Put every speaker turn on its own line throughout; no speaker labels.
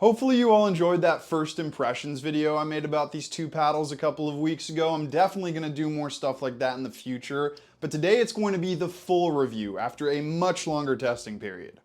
Hopefully you all enjoyed that first impressions video I made about these two paddles a couple of weeks ago. I'm definitely going to do more stuff like that in the future, but today it's going to be the full review after a much longer testing period.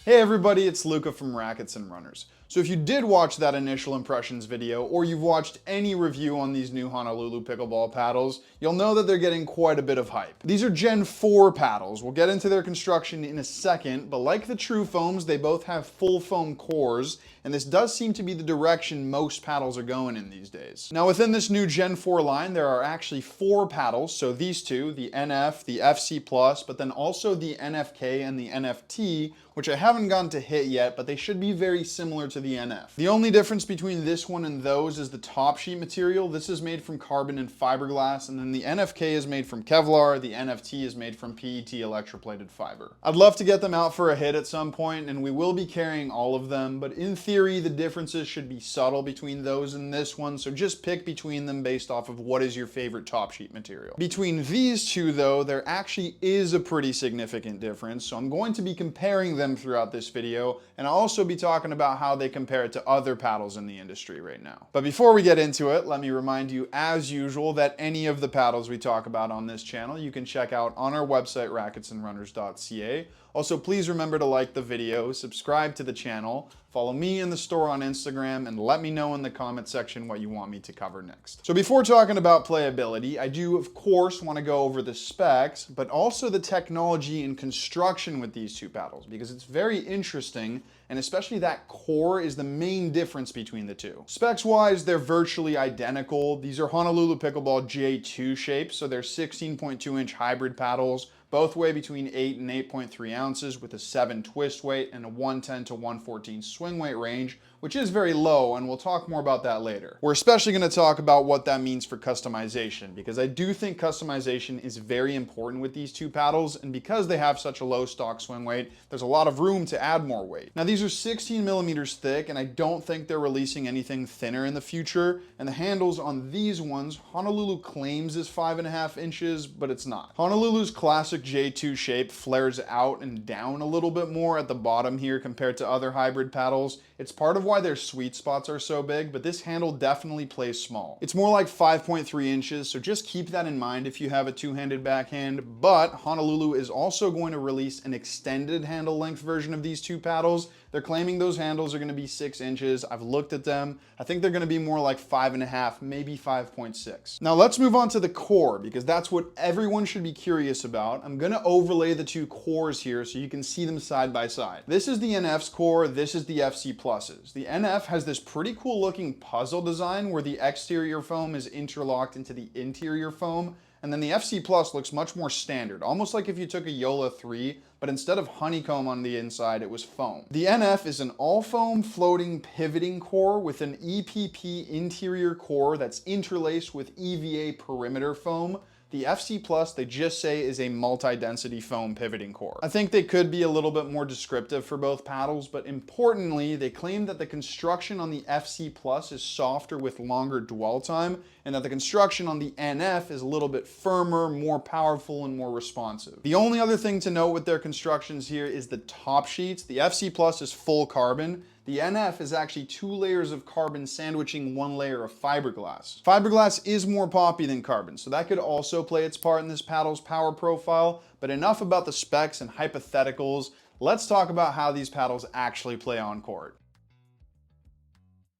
Hey everybody, it's Luca from Rackets Runners. So if you did watch that initial impressions video, or you've watched any review on these new Honolulu Pickleball paddles, you'll know that they're getting quite a bit of hype. These are Gen 4 paddles. We'll get into their construction in a second, but like the True Foams, they both have full foam cores, and this does seem to be the direction most paddles are going in these days. Now within this new Gen 4 line, there are actually 4 paddles, so these two, the NF, the FC+, but then also the NFK and the NFT, which I haven't gotten to hit yet, but they should be very similar to the NF. The only difference between this one and those is the top sheet material. This is made from carbon and fiberglass, and then the NFK is made from Kevlar, the NFT is made from PET electroplated fiber. I'd love to get them out for a hit at some point, and we will be carrying all of them, but in theory, the differences should be subtle between those and this one, so just pick between them based off of what is your favorite top sheet material. Between these two though, there actually is a pretty significant difference, so I'm going to be comparing them throughout this video, and I'll also be talking about how they compare it to other paddles in the industry right now. But before we get into it, let me remind you as usual that any of the paddles we talk about on this channel you can check out on our website racketsandrunners.ca. Also, please remember to like the video, subscribe to the channel, follow me in the store on Instagram, and let me know in the comment section what you want me to cover next. So before talking about playability, I do of course want to go over the specs, but also the technology and construction with these two paddles, because it's very interesting, and especially that core is the main difference between the two. Specs wise, they're virtually identical. These are Honolulu Pickleball J2 shapes, so they're 16.2 inch hybrid paddles. Both weigh between 8 and 8.3 ounces with a 7 twist weight and a 110 to 114 swing weight range, which is very low, and we'll talk more about that later. We're especially going to talk about what that means for customization, because I do think customization is very important with these two paddles, and because they have such a low stock swing weight, there's a lot of room to add more weight. Now these are 16 millimeters thick, and I don't think they're releasing anything thinner in the future, and the handles on these ones, Honolulu claims is 5.5 inches, but it's not. Honolulu's classic J2 shape flares out and down a little bit more at the bottom here compared to other hybrid paddles. It's part of why their sweet spots are so big, but this handle definitely plays small. It's more like 5.3 inches, so just keep that in mind if you have a two-handed backhand, but Honolulu is also going to release an extended handle length version of these two paddles. They're claiming those handles are going to be 6 inches. I've looked at them. I think they're going to be more like 5.5, maybe 5.6. Now let's move on to the core, because that's what everyone should be curious about. I'm going to overlay the two cores here so you can see them side by side. This is the NF's core, this is the FC Plus's. The NF has this pretty cool looking puzzle design where the exterior foam is interlocked into the interior foam, and then the FC Plus looks much more standard, almost like if you took a Yola 3, but instead of honeycomb on the inside, it was foam. The NF is an all-foam floating pivoting core with an EPP interior core that's interlaced with EVA perimeter foam. The FC Plus, they just say, is a multi-density foam pivoting core. I think they could be a little bit more descriptive for both paddles, but importantly, they claim that the construction on the FC Plus is softer with longer dwell time, and that the construction on the NF is a little bit firmer, more powerful, and more responsive. The only other thing to note with their constructions here is the top sheets. The FC Plus is full carbon. The NF is actually 2 layers of carbon sandwiching 1 layer of fiberglass. Fiberglass is more poppy than carbon, so that could also play its part in this paddle's power profile, but enough about the specs and hypotheticals. Let's talk about how these paddles actually play on court.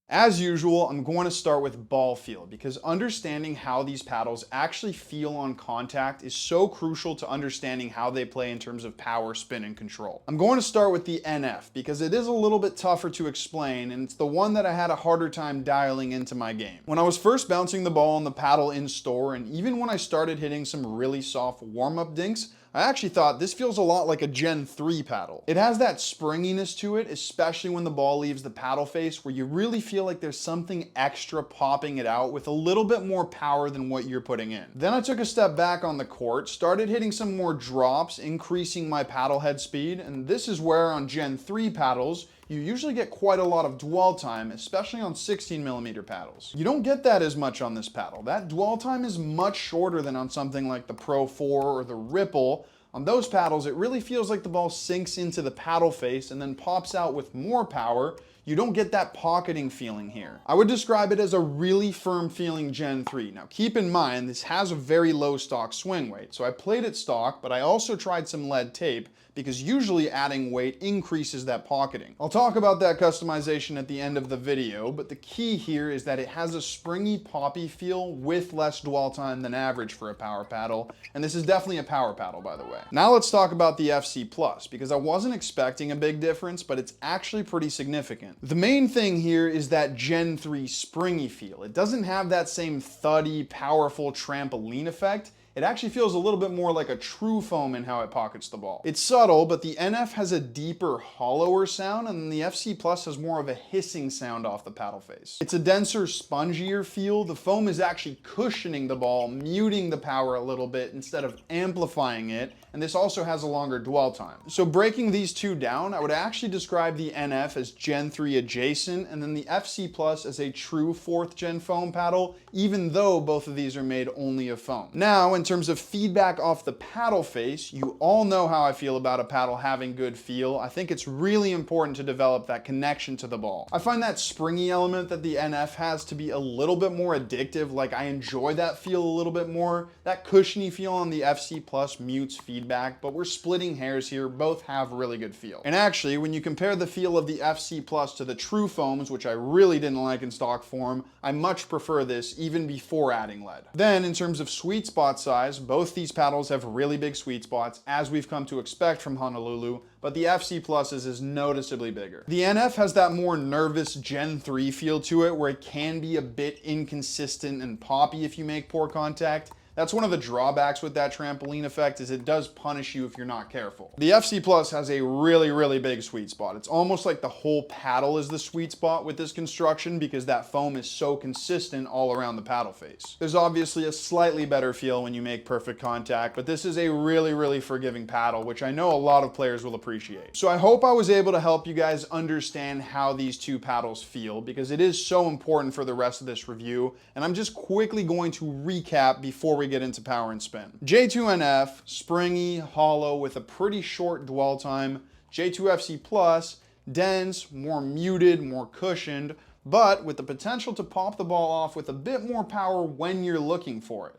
As usual, I'm going to start with ball feel, because understanding how these paddles actually feel on contact is so crucial to understanding how they play in terms of power, spin, and control. I'm going to start with the NF because it is a little bit tougher to explain, and it's the one that I had a harder time dialing into my game. When I was first bouncing the ball on the paddle in store, and even when I started hitting some really soft warm-up dinks, I actually thought this feels a lot like a Gen 3 paddle. It has that springiness to it, especially when the ball leaves the paddle face, where you really feel like there's something extra popping it out with a little bit more power than what you're putting in. Then I took a step back on the court, started hitting some more drops, increasing my paddle head speed, and this is where on Gen 3 paddles, you usually get quite a lot of dwell time, especially on 16mm paddles. You don't get that as much on this paddle. That dwell time is much shorter than on something like the Pro 4 or the Ripple. On those paddles, it really feels like the ball sinks into the paddle face and then pops out with more power. You don't get that pocketing feeling here. I would describe it as a really firm feeling Gen 3. Now keep in mind, this has a very low stock swing weight. So I played it stock, but I also tried some lead tape because usually adding weight increases that pocketing. I'll talk about that customization at the end of the video, but the key here is that it has a springy poppy feel with less dwell time than average for a power paddle, and this is definitely a power paddle, by the way. Now let's talk about the FC Plus, because I wasn't expecting a big difference, but it's actually pretty significant. The main thing here is that Gen 3 springy feel. It doesn't have that same thuddy, powerful trampoline effect. It actually feels a little bit more like a true foam in how it pockets the ball. It's subtle, but the NF has a deeper, hollower sound, and the FC Plus has more of a hissing sound off the paddle face. It's a denser, spongier feel. The foam is actually cushioning the ball, muting the power a little bit instead of amplifying it, and this also has a longer dwell time. So breaking these two down, I would actually describe the NF as Gen 3 adjacent, and then the FC Plus as a true 4th gen foam paddle, even though both of these are made only of foam. Now, in terms of feedback off the paddle face, you all know how I feel about a paddle having good feel. I think it's really important to develop that connection to the ball. I find that springy element that the NF has to be a little bit more addictive. Like, I enjoy that feel a little bit more. That cushiony feel on the FC Plus mutes feedback, but we're splitting hairs here. Both have really good feel. And actually, when you compare the feel of the FC Plus to the true foams, which I really didn't like in stock form, I much prefer this even before adding lead. Then in terms of sweet spot size, both these paddles have really big sweet spots, as we've come to expect from Honolulu, but the FC Plus's is noticeably bigger. The NF has that more nervous Gen 3 feel to it, where it can be a bit inconsistent and poppy if you make poor contact. That's one of the drawbacks with that trampoline effect, is it does punish you if you're not careful. The FC Plus has a really, really big sweet spot. It's almost like the whole paddle is the sweet spot with this construction, because that foam is so consistent all around the paddle face. There's obviously a slightly better feel when you make perfect contact, but this is a really, really forgiving paddle, which I know a lot of players will appreciate. So I hope I was able to help you guys understand how these two paddles feel, because it is so important for the rest of this review, and I'm just quickly going to recap before we get into power and spin. J2NF, springy, hollow, with a pretty short dwell time. J2FC Plus, dense, more muted, more cushioned, but with the potential to pop the ball off with a bit more power when you're looking for it.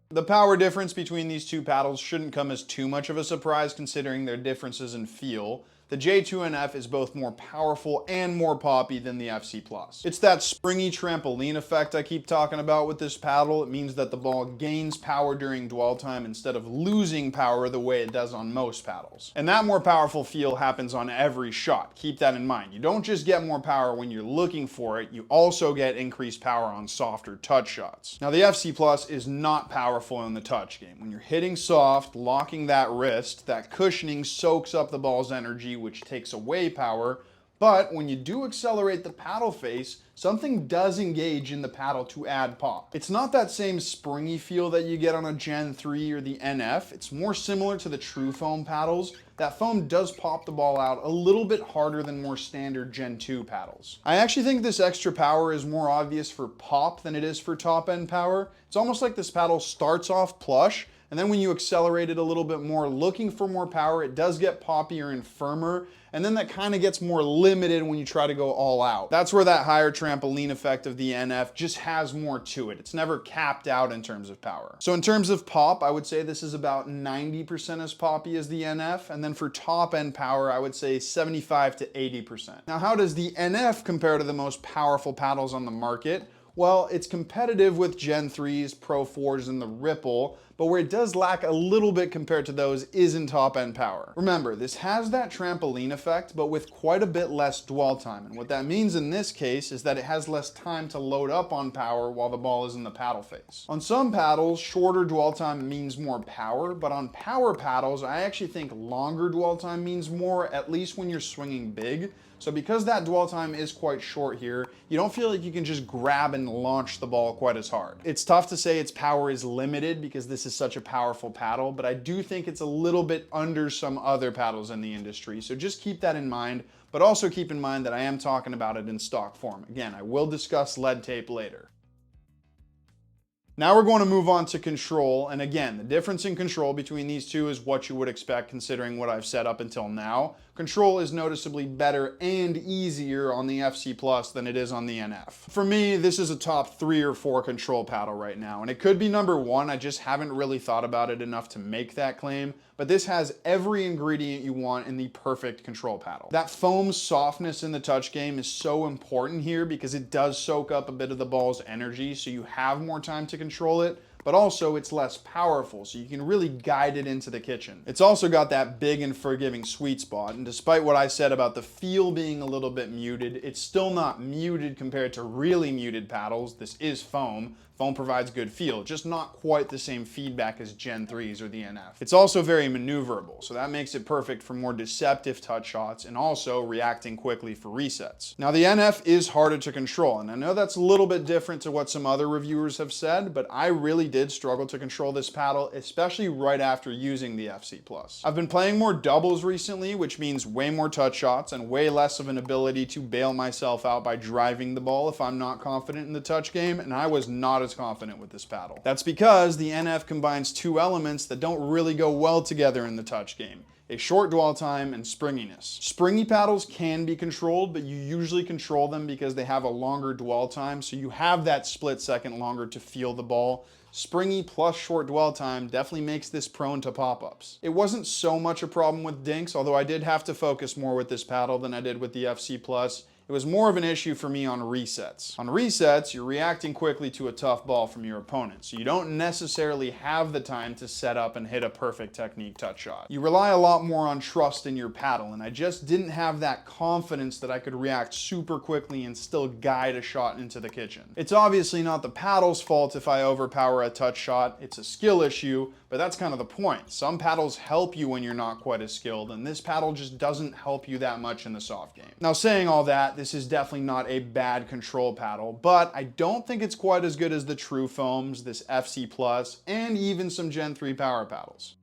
The power difference between these two paddles shouldn't come as too much of a surprise considering their differences in feel. The J2NF is both more powerful and more poppy than the FC Plus. It's that springy trampoline effect I keep talking about with this paddle. It means that the ball gains power during dwell time instead of losing power the way it does on most paddles. And that more powerful feel happens on every shot. Keep that in mind. You don't just get more power when you're looking for it, you also get increased power on softer touch shots. Now the FC Plus is not powerful in the touch game. When you're hitting soft, locking that wrist, that cushioning soaks up the ball's energy, which takes away power, but when you do accelerate the paddle face, something does engage in the paddle to add pop. It's not that same springy feel that you get on a Gen 3 or the NF. It's more similar to the true foam paddles. That foam does pop the ball out a little bit harder than more standard Gen 2 paddles. I actually think this extra power is more obvious for pop than it is for top end power. It's almost like this paddle starts off plush, and then when you accelerate it a little bit more, looking for more power, it does get poppier and firmer, and then that kind of gets more limited when you try to go all out. That's where that higher trampoline effect of the NF just has more to it. It's never capped out in terms of power. So in terms of pop, I would say this is about 90% as poppy as the NF, and then for top end power, I would say 75 to 80%. Now, how does the NF compare to the most powerful paddles on the market? Well, it's competitive with Gen 3s, Pro 4s, and the Ripple, but where it does lack a little bit compared to those is in top end power. Remember, this has that trampoline effect, but with quite a bit less dwell time. And what that means in this case is that it has less time to load up on power while the ball is in the paddle face. On some paddles, shorter dwell time means more power, but on power paddles, I actually think longer dwell time means more, at least when you're swinging big. So because that dwell time is quite short here, you don't feel like you can just grab and launch the ball quite as hard. It's tough to say its power is limited because this is such a powerful paddle, but I do think it's a little bit under some other paddles in the industry. So just keep that in mind, but also keep in mind that I am talking about it in stock form. Again, I will discuss lead tape later. Now we're going to move on to control, and again, the difference in control between these two is what you would expect considering what I've said up until now. Control is noticeably better and easier on the FC Plus than it is on the NF. For me, this is a top 3 or 4 control paddle right now, and it could be number 1, I just haven't really thought about it enough to make that claim, but this has every ingredient you want in the perfect control paddle. That foam softness in the touch game is so important here because it does soak up a bit of the ball's energy, so you have more time to control it, but also it's less powerful, so you can really guide it into the kitchen. It's also got that big and forgiving sweet spot, and despite what I said about the feel being a little bit muted, it's still not muted compared to really muted paddles. This is foam. Foam provides good feel, just not quite the same feedback as Gen 3s or the NF. It's also very maneuverable, so that makes it perfect for more deceptive touch shots and also reacting quickly for resets. Now the NF is harder to control, and I know that's a little bit different to what some other reviewers have said, but I really did struggle to control this paddle, especially right after using the FC Plus. I've been playing more doubles recently, which means way more touch shots and way less of an ability to bail myself out by driving the ball if I'm not confident in the touch game, and I was not as confident with this paddle. That's because the NF combines two elements that don't really go well together in the touch game: a short dwell time and springiness. Springy paddles can be controlled, but you usually control them because they have a longer dwell time, so you have that split second longer to feel the ball. Springy plus short dwell time definitely makes this prone to pop-ups. It wasn't so much a problem with dinks, although I did have to focus more with this paddle than I did with the FC Plus. It was more of an issue for me on resets. On resets, you're reacting quickly to a tough ball from your opponent, so you don't necessarily have the time to set up and hit a perfect technique touch shot. You rely a lot more on trust in your paddle, and I just didn't have that confidence that I could react super quickly and still guide a shot into the kitchen. It's obviously not the paddle's fault if I overpower a touch shot, it's a skill issue, but that's kind of the point. Some paddles help you when you're not quite as skilled, and this paddle just doesn't help you that much in the soft game. Now, saying all that, this is definitely not a bad control paddle, but I don't think it's quite as good as the True Foams, this FC Plus, and even some Gen 3 power paddles.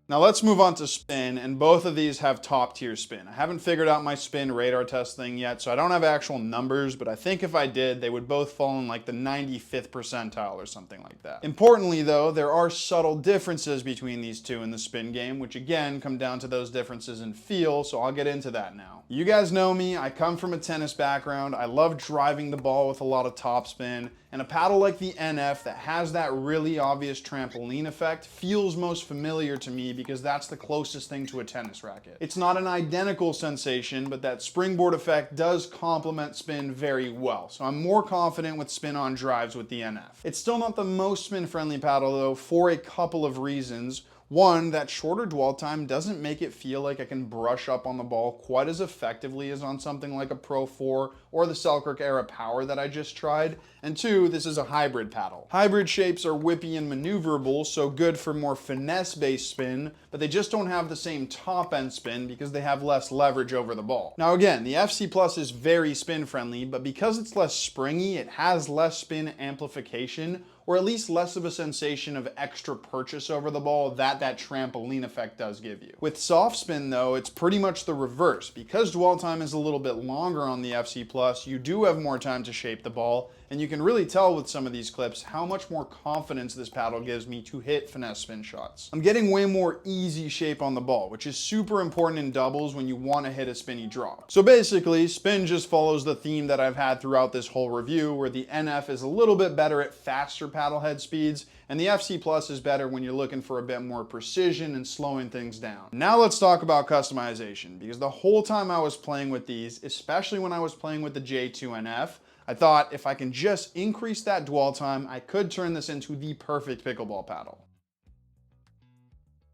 Now let's move on to spin, and both of these have top tier spin. I haven't figured out my spin radar test thing yet, so I don't have actual numbers, but I think if I did, they would both fall in like the 95th percentile or something like that. Importantly though, there are subtle differences between these two in the spin game, which again come down to those differences in feel, so I'll get into that now. You guys know me, I come from a tennis background, I love driving the ball with a lot of topspin, and a paddle like the NF that has that really obvious trampoline effect feels most familiar to me because that's the closest thing to a tennis racket. It's not an identical sensation, but that springboard effect does complement spin very well, so I'm more confident with spin on drives with the NF. It's still not the most spin-friendly paddle though, for a couple of reasons. One, that shorter dwell time doesn't make it feel like I can brush up on the ball quite as effectively as on something like a Pro 4 or the Selkirk Era Power that I just tried. And two, this is a hybrid paddle. Hybrid shapes are whippy and maneuverable, so good for more finesse-based spin, but they just don't have the same top-end spin because they have less leverage over the ball. Now again, the FC Plus is very spin-friendly, but because it's less springy, it has less spin amplification, or at least less of a sensation of extra purchase over the ball that trampoline effect does give you. With soft spin though, it's pretty much the reverse. Because dwell time is a little bit longer on the FC Plus, you do have more time to shape the ball, and you can really tell with some of these clips how much more confidence this paddle gives me to hit finesse spin shots. I'm getting way more easy shape on the ball, which is super important in doubles when you want to hit a spinny draw. So basically, spin just follows the theme that I've had throughout this whole review, where the NF is a little bit better at faster paddle head speeds, and the FC Plus is better when you're looking for a bit more precision and slowing things down. Now let's talk about customization, because the whole time I was playing with these, especially when I was playing with the J2NF, I thought if I can just increase that dwell time, I could turn this into the perfect pickleball paddle.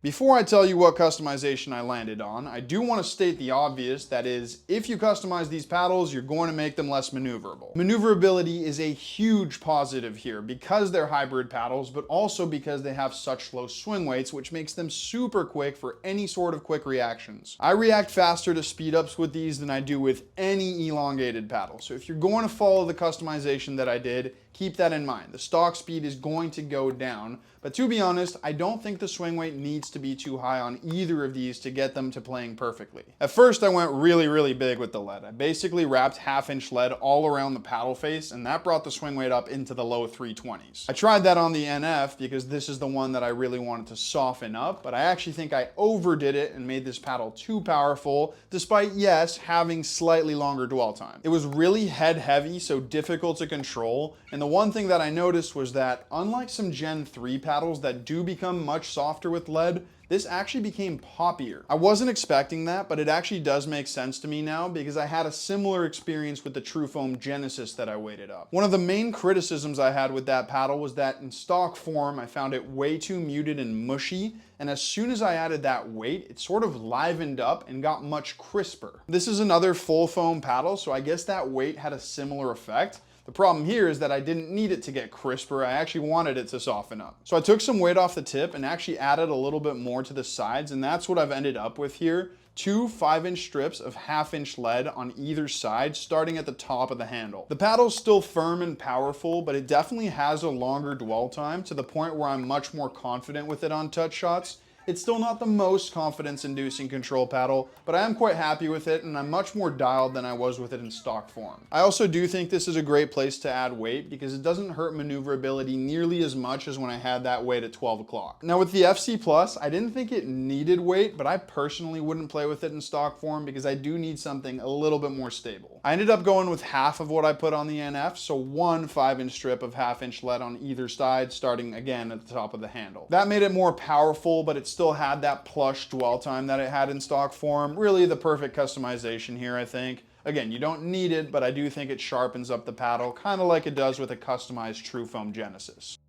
Before I tell you what customization I landed on, I do want to state the obvious, that is, if you customize these paddles, you're going to make them less maneuverable. Maneuverability is a huge positive here because they're hybrid paddles, but also because they have such low swing weights, which makes them super quick for any sort of quick reactions. I react faster to speed ups with these than I do with any elongated paddle. So if you're going to follow the customization that I did, keep that in mind. The stock speed is going to go down, but to be honest, I don't think the swing weight needs to be too high on either of these to get them to playing perfectly. At first, I went really big with the lead. I basically wrapped 1/2 inch lead all around the paddle face, and that brought the swing weight up into the low 320s. I tried that on the NF because this is the one that I really wanted to soften up, but I actually think I overdid it and made this paddle too powerful, despite, yes, having slightly longer dwell time. It was really head heavy, so difficult to control, and the one thing that I noticed was that, unlike some Gen 3 paddles that do become much softer with lead, this actually became poppier. I wasn't expecting that, but it actually does make sense to me now because I had a similar experience with the True Foam Genesis that I weighted up. One of the main criticisms I had with that paddle was that in stock form, I found it way too muted and mushy, and as soon as I added that weight, it sort of livened up and got much crisper. This is another full foam paddle, so I guess that weight had a similar effect. The problem here is that I didn't need it to get crisper, I actually wanted it to soften up. So I took some weight off the tip and actually added a little bit more to the sides, and that's what I've ended up with here. 2 5-inch strips of 1/2 inch lead on either side, starting at the top of the handle. The paddle's still firm and powerful, but it definitely has a longer dwell time to the point where I'm much more confident with it on touch shots. It's still not the most confidence-inducing control paddle, but I am quite happy with it, and I'm much more dialed than I was with it in stock form. I also do think this is a great place to add weight because it doesn't hurt maneuverability nearly as much as when I had that weight at 12 o'clock. Now with the FC Plus, I didn't think it needed weight, but I personally wouldn't play with it in stock form because I do need something a little bit more stable. I ended up going with half of what I put on the NF, so 1 5-inch strip of 1/2 inch lead on either side, starting again at the top of the handle. That made it more powerful, but it's still had that plush dwell time that it had in stock form. Really the perfect customization here, I think. Again, you don't need it, but I do think it sharpens up the paddle, kind of like it does with a customized True Foam Genesis.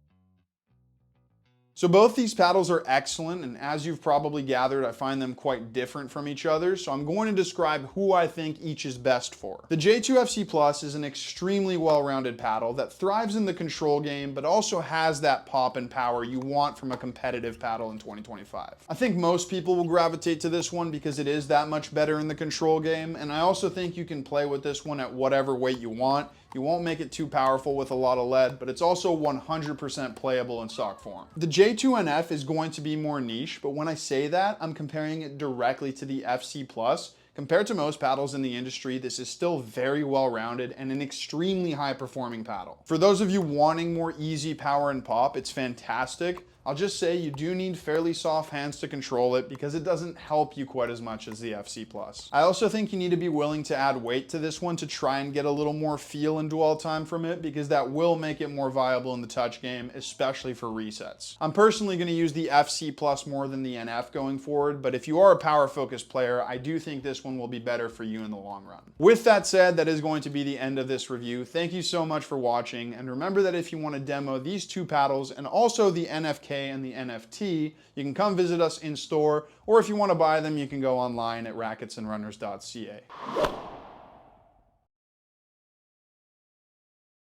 So both these paddles are excellent, and as you've probably gathered, I find them quite different from each other, so I'm going to describe who I think each is best for. The J2FC Plus is an extremely well-rounded paddle that thrives in the control game, but also has that pop and power you want from a competitive paddle in 2025. I think most people will gravitate to this one because it is that much better in the control game, and I also think you can play with this one at whatever weight you want. You won't make it too powerful with a lot of lead, but it's also 100% playable in stock form. The J2NF is going to be more niche, but when I say that, I'm comparing it directly to the FC Plus. Compared to most paddles in the industry, this is still very well-rounded and an extremely high-performing paddle. For those of you wanting more easy power and pop, it's fantastic. I'll just say you do need fairly soft hands to control it because it doesn't help you quite as much as the FC Plus. I also think you need to be willing to add weight to this one to try and get a little more feel and dwell time from it because that will make it more viable in the touch game, especially for resets. I'm personally going to use the FC Plus more than the NF going forward, but if you are a power focused player, I do think this one will be better for you in the long run. With that said, that is going to be the end of this review. Thank you so much for watching, and remember that if you want to demo these two paddles and also the NFK and the NFT, you can come visit us in store, or if you want to buy them, you can go online at racketsandrunners.ca.